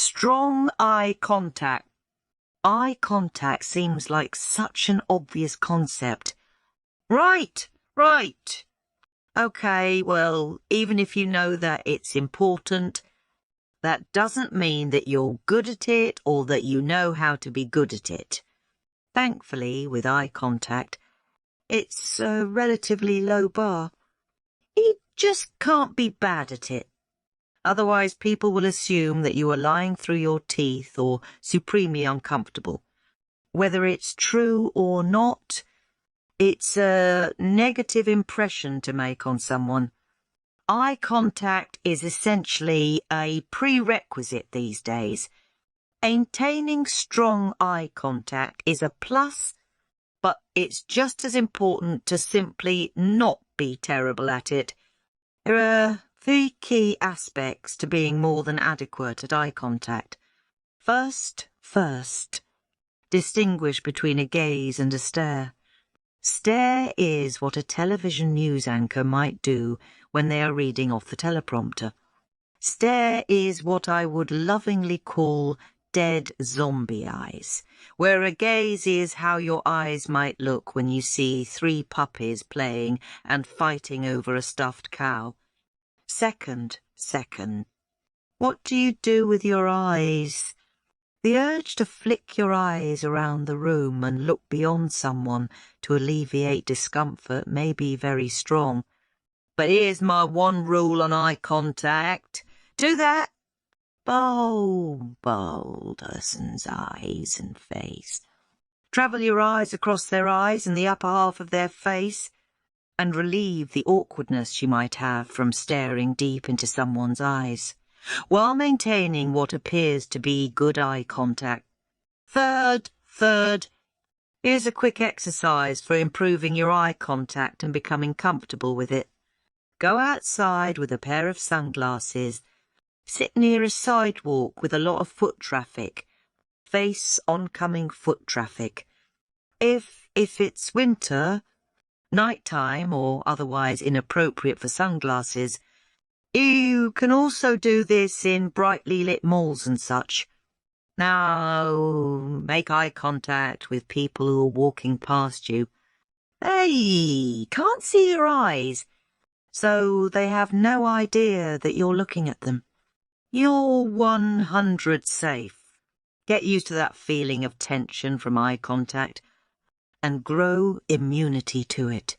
Strong eye contact. Eye contact seems like such an obvious concept. Right. Okay, well, even if you know that it's important, that doesn't mean that you're good at it or that you know how to be good at it. Thankfully, with eye contact, it's a relatively low bar. You just can't be bad at it. Otherwise, people will assume that you are lying through your teeth or supremely uncomfortable. Whether it's true or not, it's a negative impression to make on someone. Eye contact is essentially a prerequisite these days. Maintaining strong eye contact is a plus, but it's just as important to simply not be terrible at it. There are 3 key aspects to being more than adequate at eye contact. First, distinguish between a gaze and a stare. Stare is what a television news anchor might do when they are reading off the teleprompter. Stare is what I would lovingly call dead zombie eyes, where a gaze is how your eyes might look when you see 3 puppies playing and fighting over a stuffed cow. Second, what do you do with your eyes? The urge to flick your eyes around the room and look beyond someone to alleviate discomfort may be very strong. But here's my one rule on eye contact. Do that. Bold person's eyes and face. Travel your eyes across their eyes and the upper half of their face, and relieve the awkwardness you might have from staring deep into someone's eyes, while maintaining what appears to be good eye contact. Third, here's a quick exercise for improving your eye contact and becoming comfortable with it. Go outside with a pair of sunglasses. Sit near a sidewalk with a lot of foot traffic. Face oncoming foot traffic. If it's winter, nighttime, or otherwise inappropriate for sunglasses, you can also do this in brightly lit malls and such. Now, make eye contact with people who are walking past you. They can't see your eyes, so they have no idea that you're looking at them. You're 100 safe. Get used to that feeling of tension from eye contact and grow immunity to it.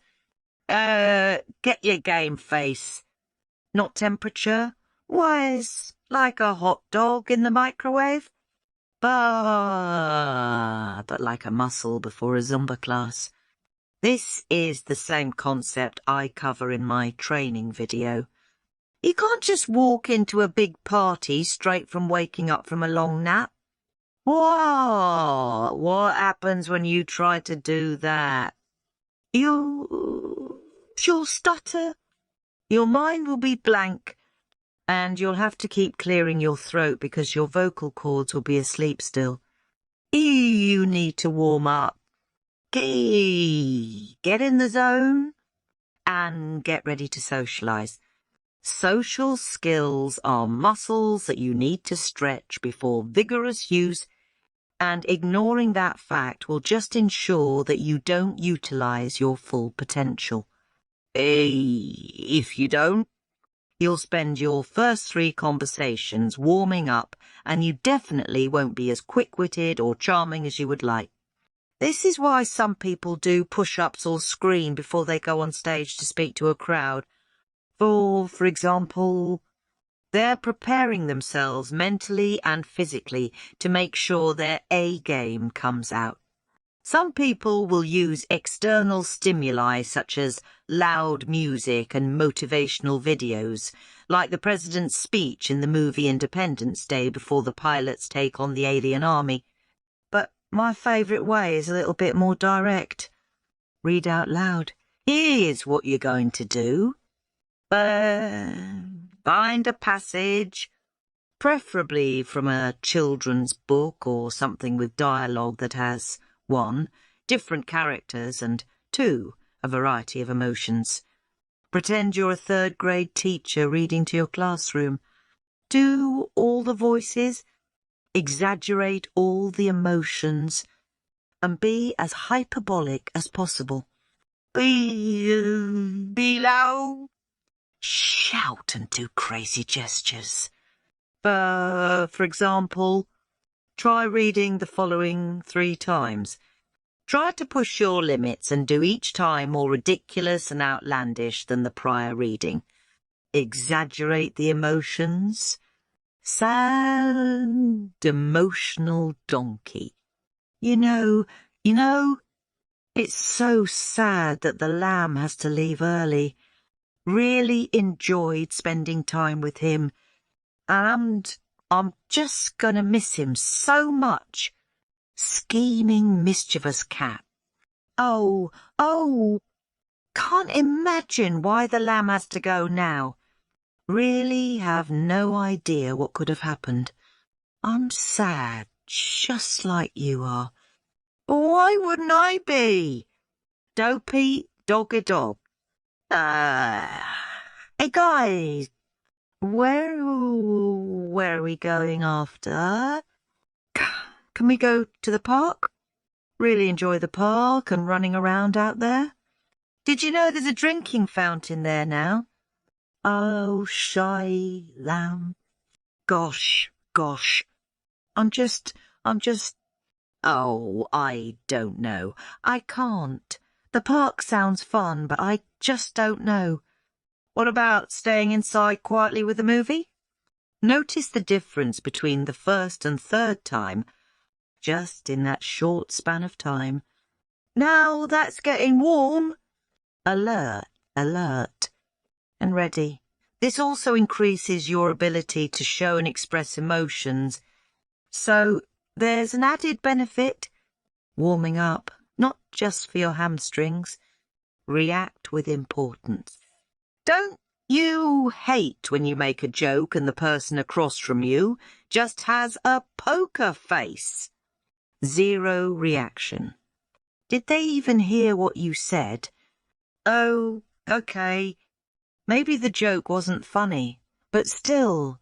Get your game face. Not temperature. Wise, like a hot dog in the microwave. But like a muscle before a Zumba class. This is the same concept I cover in my training video. You can't just walk into a big party straight from waking up from a long nap. What happens when you try to do that? You'll stutter. Your mind will be blank, and you'll have to keep clearing your throat because your vocal cords will be asleep still. You need to warm up. Get in the zone and get ready to socialize. Social skills are muscles that you need to stretch before vigorous use, and ignoring that fact will just ensure that you don't utilize your full potential. If you don't, you'll spend your first 3 conversations warming up, and you definitely won't be as quick-witted or charming as you would like. This is why some people do push-ups or scream before they go on stage to speak to a crowd. For example, they're preparing themselves mentally and physically to make sure their A game comes out. Some people will use external stimuli such as loud music and motivational videos, like the president's speech in the movie Independence Day before the pilots take on the alien army. But my favourite way is a little bit more direct. Read out loud. Here's what you're going to do. Find a passage, preferably from a children's book or something with dialogue that has 1, different characters, and 2, a variety of emotions. Pretend you're a 3rd grade teacher reading to your classroom. Do all the voices, Exaggerate all the emotions and be as hyperbolic as possible. Be loud. Shout and do crazy gestures. For example, try reading the following 3 times. Try to push your limits and do each time more ridiculous and outlandish than the prior reading. Exaggerate the emotions. Sad, emotional donkey. You know, it's so sad that the lamb has to leave early. Really enjoyed spending time with him, and I'm just gonna miss him so much. Scheming, mischievous cat. Oh, can't imagine why the lamb has to go now. Really have no idea what could have happened. I'm sad, just like you are. Why wouldn't I be? Dopey dog-a-dog. Hey guys, where are we going after? Can we go to the park? Really enjoy the park and running around out there. Did you know there's a drinking fountain there now? Oh, shy lamb. Gosh. I'm just, oh, I don't know. I can't. The park sounds fun, but I just don't know. What about staying inside quietly with a movie? Notice the difference between the first and third time, just in that short span of time. Now that's getting warm. Alert, and ready. This also increases your ability to show and express emotions. So there's an added benefit. Warming up, not just for your hamstrings. React with importance. Don't you hate when you make a joke and the person across from you just has a poker face? 0 reaction. Did they even hear what you said? Oh, okay. Maybe the joke wasn't funny, but still,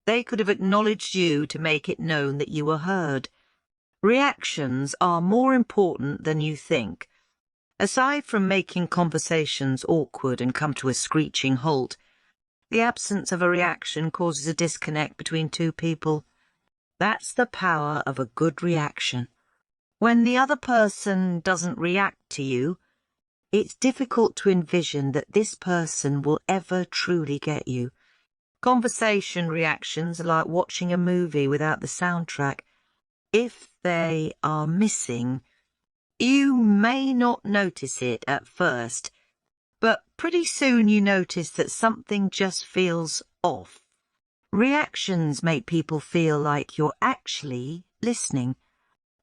they could have acknowledged you to make it known that you were heard. Reactions are more important than you think. Aside from making conversations awkward and come to a screeching halt, the absence of a reaction causes a disconnect between 2 people. That's the power of a good reaction. When the other person doesn't react to you, it's difficult to envision that this person will ever truly get you. Conversation reactions are like watching a movie without the soundtrack. If they are missing, you may not notice it at first, but pretty soon you notice that something just feels off. Reactions make people feel like you're actually listening,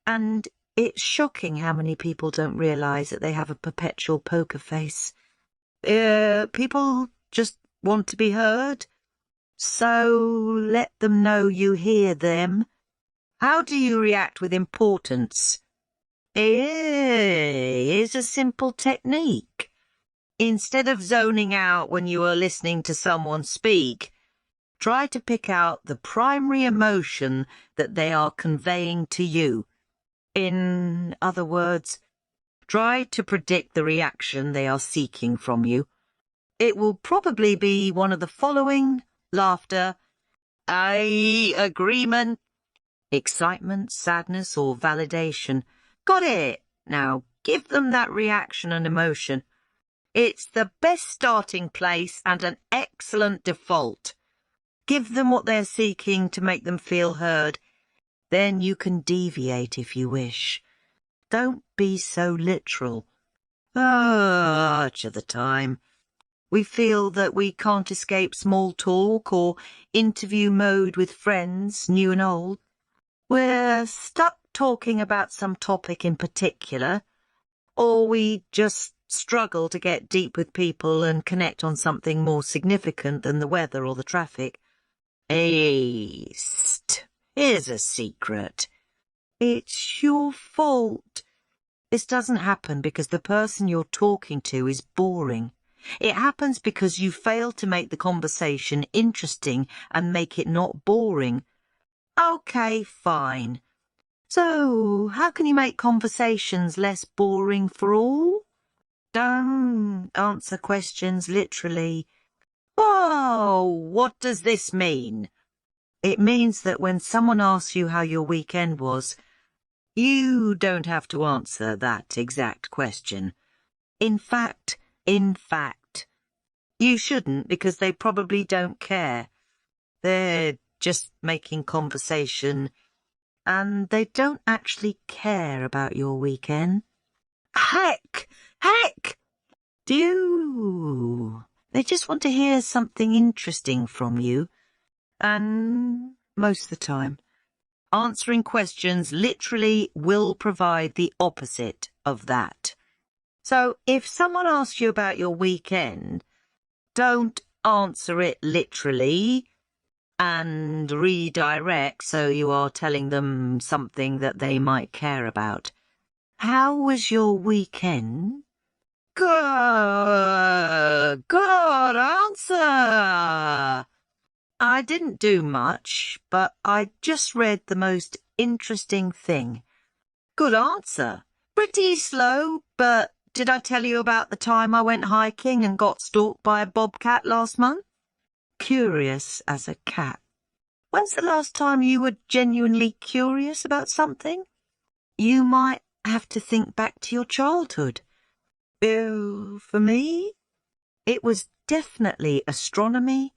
and it's shocking how many people don't realise that they have a perpetual poker face. People just want to be heard, so let them know you hear them. How do you react with importance? Here's a simple technique. Instead of zoning out when you are listening to someone speak, try to pick out the primary emotion that they are conveying to you. In other words, try to predict the reaction they are seeking from you. It will probably be one of the following: laughter, agreement, excitement, sadness, or validation. Got it! Now give them that reaction and emotion. It's the best starting place and an excellent default. Give them what they're seeking to make them feel heard. Then you can deviate if you wish. Don't be so literal. Much of the time, we feel that we can't escape small talk or interview mode with friends, new and old. We're stuck talking about some topic in particular, or we just struggle to get deep with people and connect on something more significant than the weather or the traffic. Here's a secret. It's your fault. This doesn't happen because the person you're talking to is boring. It happens because you fail to make the conversation interesting and make it not boring. Okay, fine. So, how can you make conversations less boring for all? Don't answer questions literally. Whoa, what does this mean? It means that when someone asks you how your weekend was, you don't have to answer that exact question. In fact, you shouldn't, because they probably don't care. They're just making conversation, and they don't actually care about your weekend. Heck! They just want to hear something interesting from you. And most of the time, answering questions literally will provide the opposite of that. So if someone asks you about your weekend, don't answer it literally and redirect so you are telling them something that they might care about. How was your weekend? Good answer. I didn't do much, but I just read the most interesting thing. Good answer. Pretty slow, but did I tell you about the time I went hiking and got stalked by a bobcat last month? Curious as a cat. When's the last time you were genuinely curious about something? You might have to think back to your childhood. For me, it was definitely astronomy,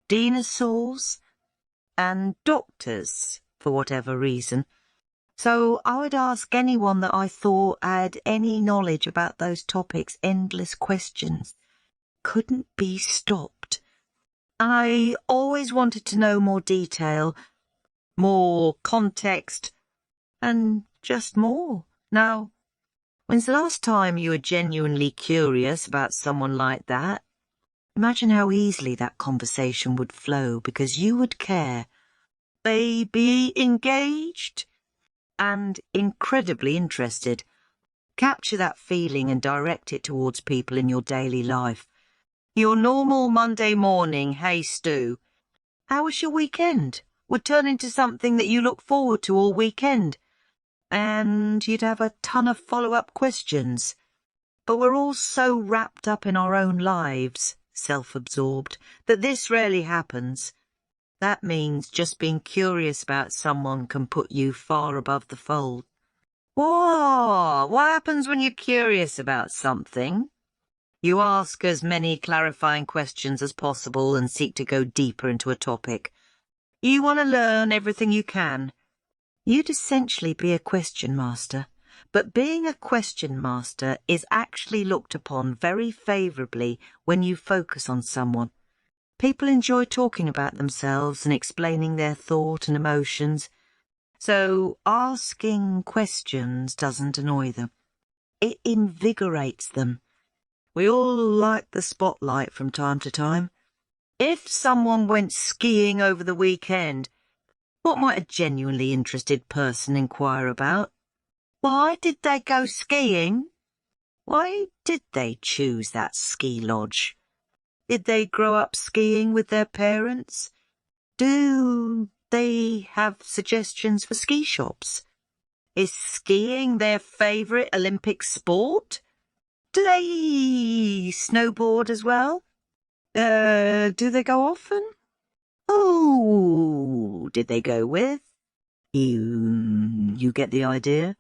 dinosaurs, and doctors, for whatever reason. So I would ask anyone that I thought had any knowledge about those topics endless questions. Couldn't be stopped. I always wanted to know more detail, more context, and just more. Now, when's the last time you were genuinely curious about someone like that? Imagine how easily that conversation would flow because you would care. They be engaged and incredibly interested. Capture that feeling and direct it towards people in your daily life. Your normal Monday morning, "Hey Stu, how was your weekend?" would turn into something that you look forward to all weekend. And you'd have a ton of follow-up questions. But we're all so wrapped up in our own lives, self-absorbed, that this rarely happens. That means just being curious about someone can put you far above the fold. Whoa! What happens when you're curious about something? You ask as many clarifying questions as possible and seek to go deeper into a topic. You want to learn everything you can. You'd essentially be a question master. But being a question master is actually looked upon very favourably when you focus on someone. People enjoy talking about themselves and explaining their thought and emotions. So asking questions doesn't annoy them. It invigorates them. We all like the spotlight from time to time. If someone went skiing over the weekend, what might a genuinely interested person inquire about? Why did they go skiing? Why did they choose that ski lodge? Did they grow up skiing with their parents? Do they have suggestions for ski shops? Is skiing their favourite Olympic sport? Do they snowboard as well? Do they go often? Oh, did they go with? You get the idea?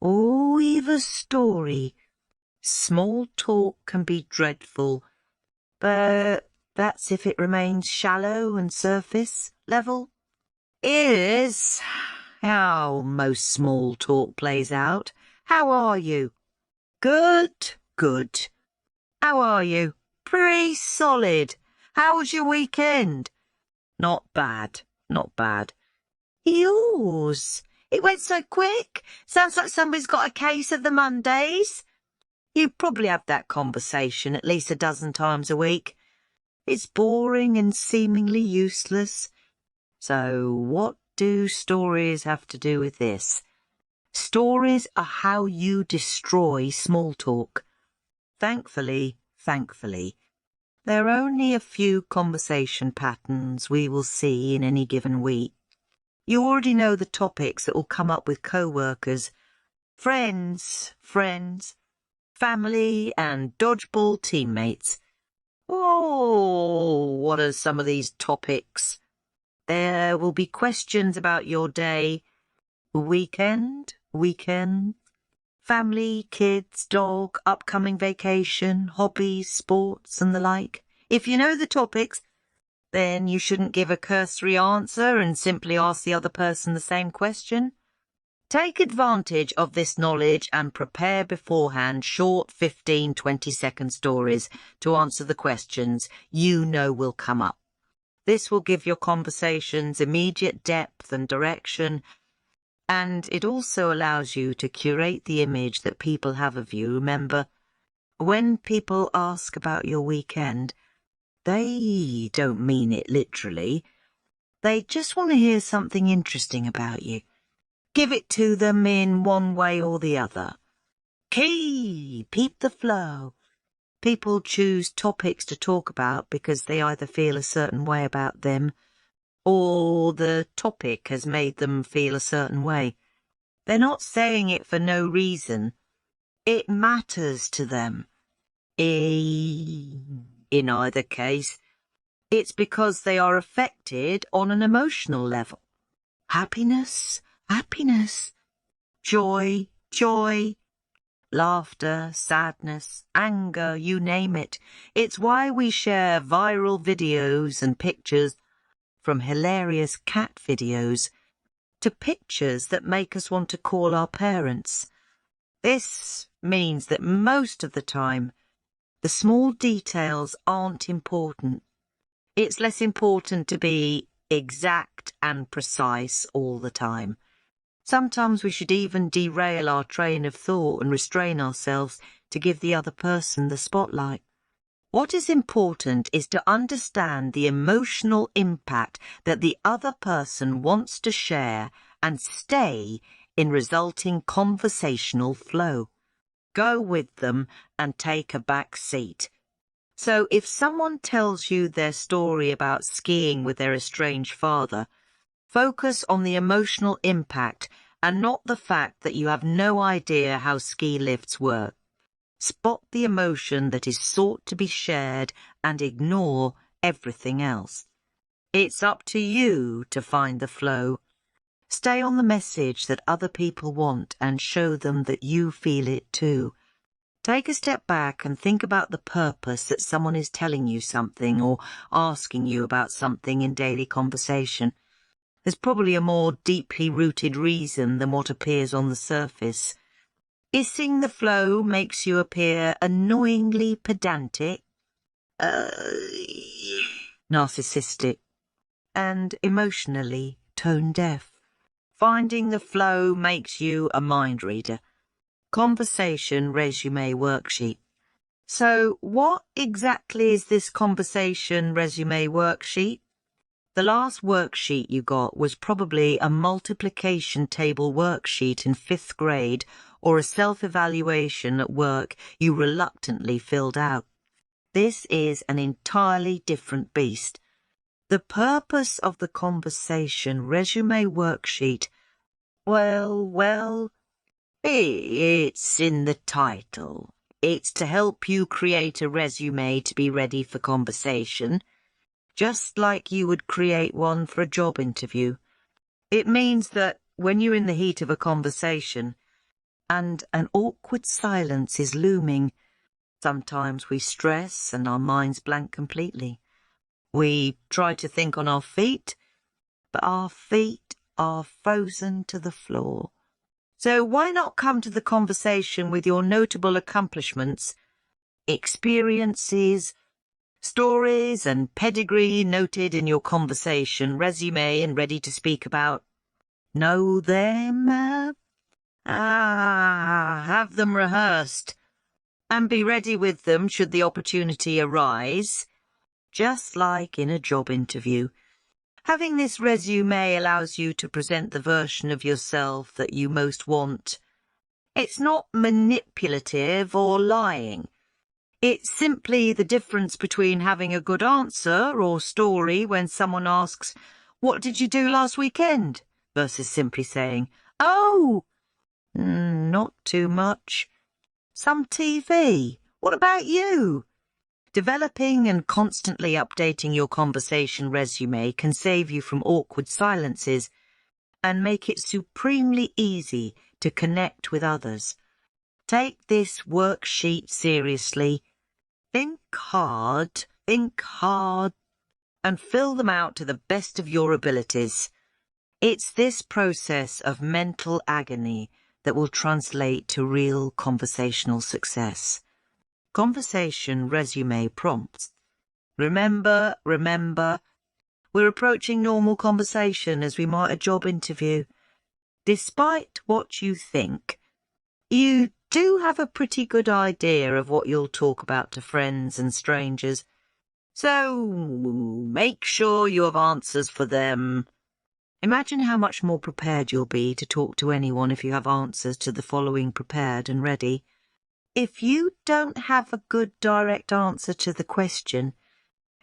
Oh, we've a story. Small talk can be dreadful, but that's if it remains shallow and surface level. Here's how most small talk plays out. How are you? Good. How are you? Pretty solid. How was your weekend? Not bad. Yours? It went so quick. Sounds like somebody's got a case of the Mondays. You probably have that conversation at least a dozen times a week. It's boring and seemingly useless. So what do stories have to do with this? Stories are how you destroy small talk. Thankfully, there are only a few conversation patterns we will see in any given week. You already know the topics that will come up with co-workers. Friends, family and dodgeball teammates. Oh, what are some of these topics? There will be questions about your day, weekend, family, kids, dog, upcoming vacation, hobbies, sports and the like. If you know the topics, then you shouldn't give a cursory answer and simply ask the other person the same question. Take advantage of this knowledge and prepare beforehand short 15-20-second stories to answer the questions you know will come up. This will give your conversations immediate depth and direction, and it also allows you to curate the image that people have of you. Remember, when people ask about your weekend, they don't mean it literally. They just want to hear something interesting about you. Give it to them in one way or the other. Keep the flow. People choose topics to talk about because they either feel a certain way about them or the topic has made them feel a certain way. They're not saying it for no reason. It matters to them. In either case, it's because they are affected on an emotional level. Happiness, joy, laughter, sadness, anger, you name it. It's why we share viral videos and pictures, from hilarious cat videos to pictures that make us want to call our parents. This means that most of the time, the small details aren't important. It's less important to be exact and precise all the time. Sometimes we should even derail our train of thought and restrain ourselves to give the other person the spotlight. What is important is to understand the emotional impact that the other person wants to share and stay in resulting conversational flow. Go with them and take a back seat. So if someone tells you their story about skiing with their estranged father, focus on the emotional impact and not the fact that you have no idea how ski lifts work. Spot the emotion that is sought to be shared and ignore everything else. It's up to you to find the flow. Stay on the message that other people want and show them that you feel it too. Take a step back and think about the purpose that someone is telling you something or asking you about something in daily conversation. There's probably a more deeply rooted reason than what appears on the surface. Issing the flow makes you appear annoyingly pedantic, narcissistic, and emotionally tone-deaf. Finding the flow makes you a mind reader. Conversation resume worksheet. So what exactly is this conversation resume worksheet? The last worksheet you got was probably a multiplication table worksheet in 5th grade or a self-evaluation at work you reluctantly filled out. This is an entirely different beast. The purpose of the conversation resume worksheet, well, it's in the title. It's to help you create a resume to be ready for conversation, just like you would create one for a job interview. It means that when you're in the heat of a conversation and an awkward silence is looming, sometimes we stress and our minds blank completely. We try to think on our feet, but our feet are frozen to the floor. So why not come to the conversation with your notable accomplishments, experiences, stories and pedigree noted in your conversation resume and ready to speak about? Know them? Have them rehearsed and be ready with them should the opportunity arise, just like in a job interview. Having this resume allows you to present the version of yourself that you most want. It's not manipulative or lying. It's simply the difference between having a good answer or story when someone asks, "What did you do last weekend?" versus simply saying, "Oh, not too much. Some TV. What about you?" Developing and constantly updating your conversation resume can save you from awkward silences and make it supremely easy to connect with others. Take this worksheet seriously. Think hard, and fill them out to the best of your abilities. It's this process of mental agony that will translate to real conversational success. Conversation resume prompts. Remember, we're approaching normal conversation as we might a job interview. Despite what you think, you do have a pretty good idea of what you'll talk about to friends and strangers. So make sure you have answers for them. Imagine how much more prepared you'll be to talk to anyone if you have answers to the following prepared and ready. If you don't have a good direct answer to the question,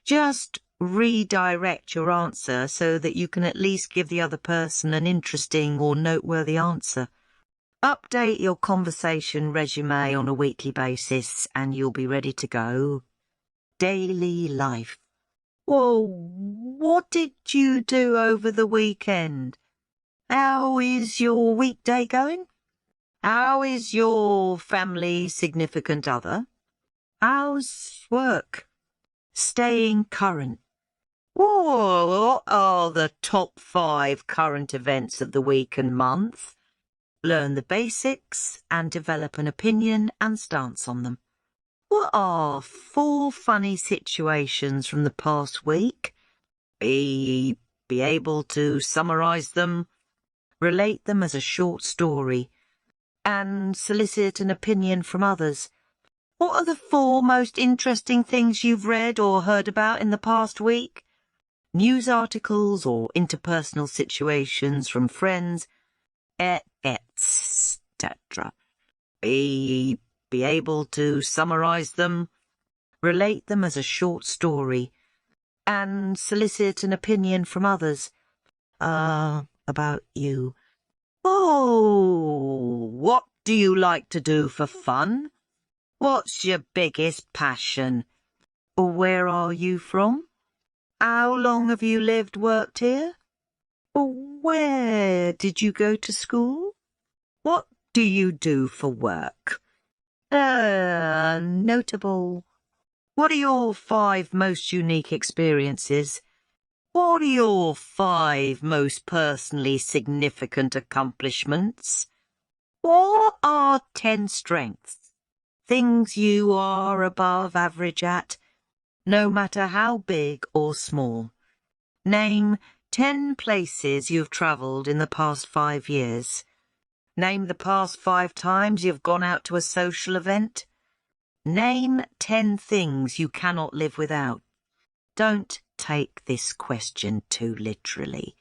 just redirect your answer so that you can at least give the other person an interesting or noteworthy answer. Update your conversation resume on a weekly basis and you'll be ready to go. Daily life. Well, what did you do over the weekend? How is your weekday going? How is your family significant other? How's work? Staying current. What are the top 5 current events of the week and month? Learn the basics and develop an opinion and stance on them. What are 4 funny situations from the past week? Be able to summarize them, relate them as a short story, and solicit an opinion from others. What are the 4 most interesting things you've read or heard about in the past week? News articles or interpersonal situations from friends, etc. Be able to summarize them, relate them as a short story, and solicit an opinion from others. About you. Oh, what do you like to do for fun? What's your biggest passion? Where are you from? How long have you lived, worked here? Where did you go to school? What do you do for work? Notable. What are your 5 most unique experiences? What are your 5 most personally significant accomplishments? What are 10 strengths? Things you are above average at, no matter how big or small. Name 10 places you've travelled in the past 5 years. Name the past 5 times you've gone out to a social event. Name 10 things you cannot live without. Don't take this question too literally.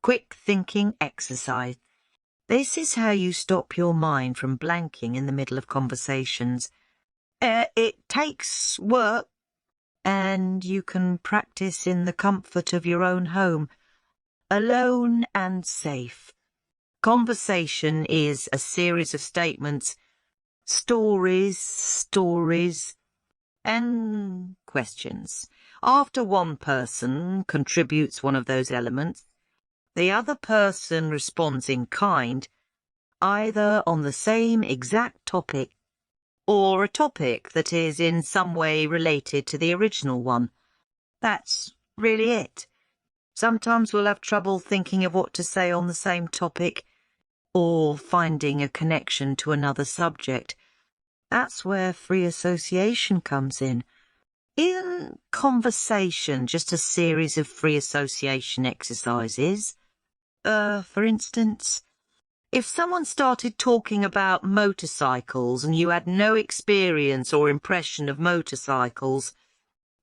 Quick thinking exercise. This is how you stop your mind from blanking in the middle of conversations. It takes work, and you can practice in the comfort of your own home, alone and safe. Conversation is a series of statements, stories, and questions. After one person contributes one of those elements, the other person responds in kind, either on the same exact topic or a topic that is in some way related to the original one. That's really it. Sometimes we'll have trouble thinking of what to say on the same topic or finding a connection to another subject. That's where free association comes in. In conversation, just a series of free association exercises. For instance, if someone started talking about motorcycles and you had no experience or impression of motorcycles,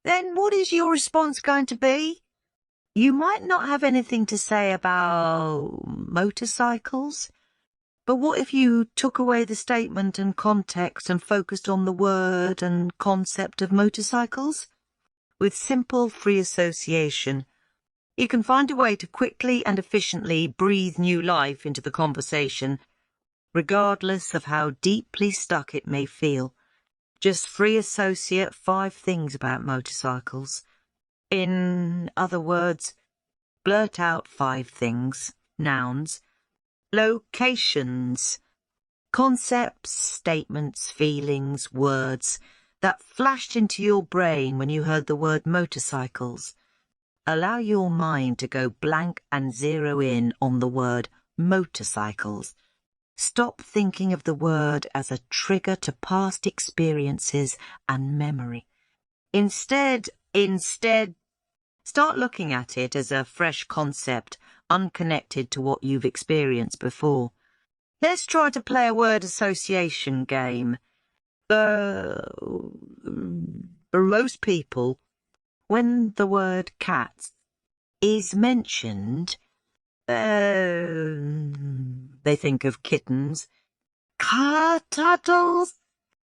then what is your response going to be? You might not have anything to say about motorcycles, but what if you took away the statement and context and focused on the word and concept of motorcycles? With simple free association, you can find a way to quickly and efficiently breathe new life into the conversation, regardless of how deeply stuck it may feel. Just free associate 5 things about motorcycles. In other words, blurt out 5 things, nouns, locations, concepts, statements, feelings, words that flashed into your brain when you heard the word motorcycles. Allow your mind to go blank and zero in on the word motorcycles. Stop thinking of the word as a trigger to past experiences and memory. Instead, start looking at it as a fresh concept, unconnected to what you've experienced before. Let's try to play a word association game. For most people, when the word cat is mentioned, they think of kittens, car turtles,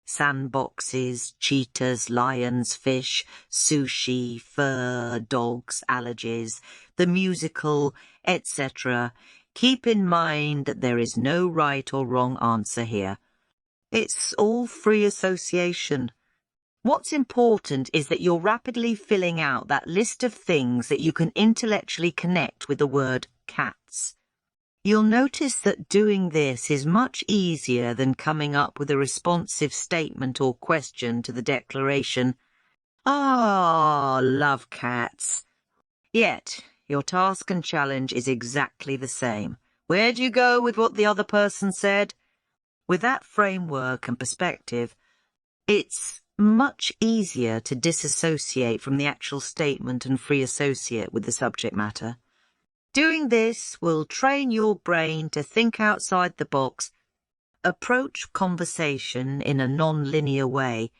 sandboxes, cheetahs, lions, fish, sushi, fur, dogs, allergies, the musical, etc. Keep in mind that there is no right or wrong answer here. It's all free association. What's important is that you're rapidly filling out that list of things that you can intellectually connect with the word cats. You'll notice that doing this is much easier than coming up with a responsive statement or question to the declaration, "Ah, love cats." Yet, your task and challenge is exactly the same. Where'd you go with what the other person said? With that framework and perspective, it's much easier to disassociate from the actual statement and free associate with the subject matter. Doing this will train your brain to think outside the box, approach conversation in a non-linear way,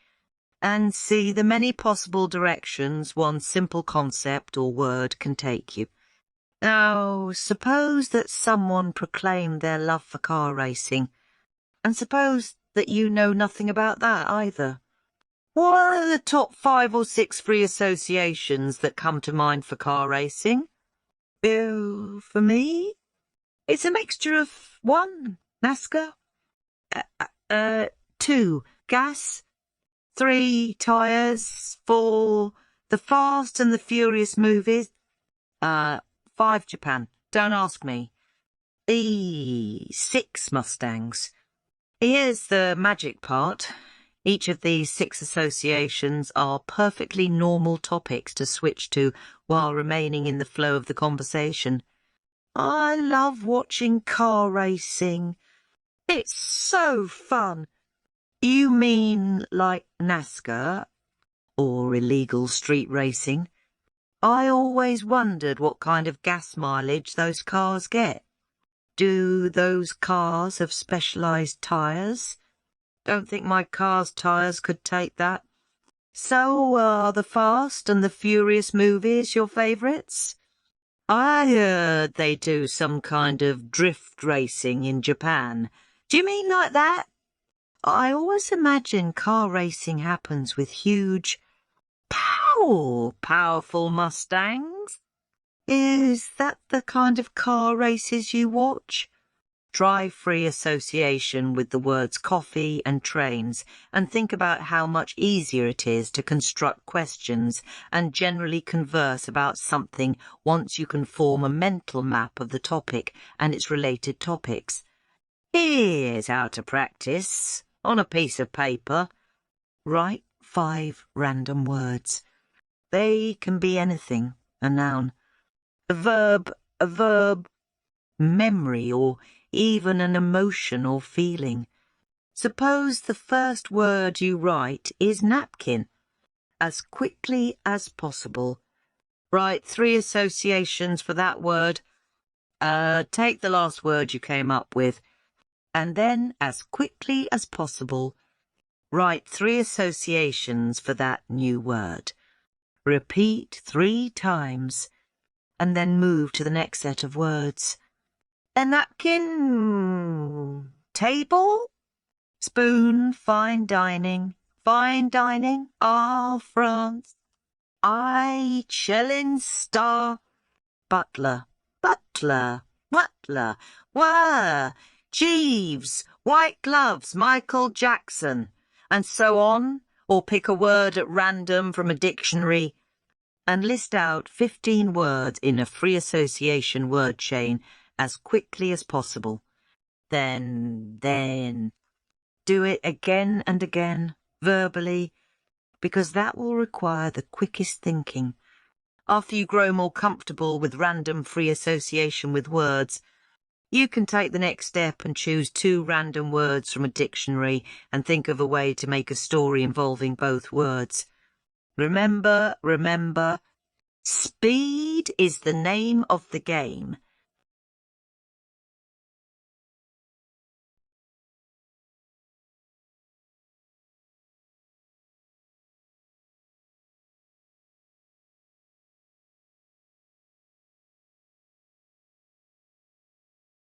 and see the many possible directions one simple concept or word can take you. Now, suppose that someone proclaimed their love for car racing, and suppose that you know nothing about that either. What are the top 5 or 6 free associations that come to mind for car racing? For me, it's a mixture of 1, NASCAR, 2, gas, 3, tyres, 4, the Fast and the Furious movies, 5, Japan, don't ask me, 6, Mustangs. Here's the magic part. Each of these 6 associations are perfectly normal topics to switch to while remaining in the flow of the conversation. I love watching car racing. It's so fun. You mean like NASCAR or illegal street racing? I always wondered what kind of gas mileage those cars get. Do those cars have specialised tyres? Don't think my car's tyres could take that. So are the Fast and the Furious movies your favourites? I heard they do some kind of drift racing in Japan. Do you mean like that? I always imagine car racing happens with huge, powerful Mustangs. Is that the kind of car races you watch? Try free association with the words coffee and trains and think about how much easier it is to construct questions and generally converse about something once you can form a mental map of the topic and its related topics. Here's how to practice. On a piece of paper, write 5 random words. They can be anything, a noun, a verb, memory, or even an emotion or feeling. Suppose the first word you write is napkin. As quickly as possible, write 3 associations for that word. Take the last word you came up with, and then, as quickly as possible, write 3 associations for that new word. Repeat 3 times, and then move to the next set of words. A napkin, table, spoon, fine dining, ah, France, Michelin star, butler, butler, butler, were, Jeeves, white gloves, Michael Jackson, and so on, or pick a word at random from a dictionary and list out 15 words in a free association word chain as quickly as possible. Then, do it again and again, verbally, because that will require the quickest thinking. After you grow more comfortable with random free association with words, you can take the next step and choose 2 random words from a dictionary and think of a way to make a story involving both words. Remember, speed is the name of the game.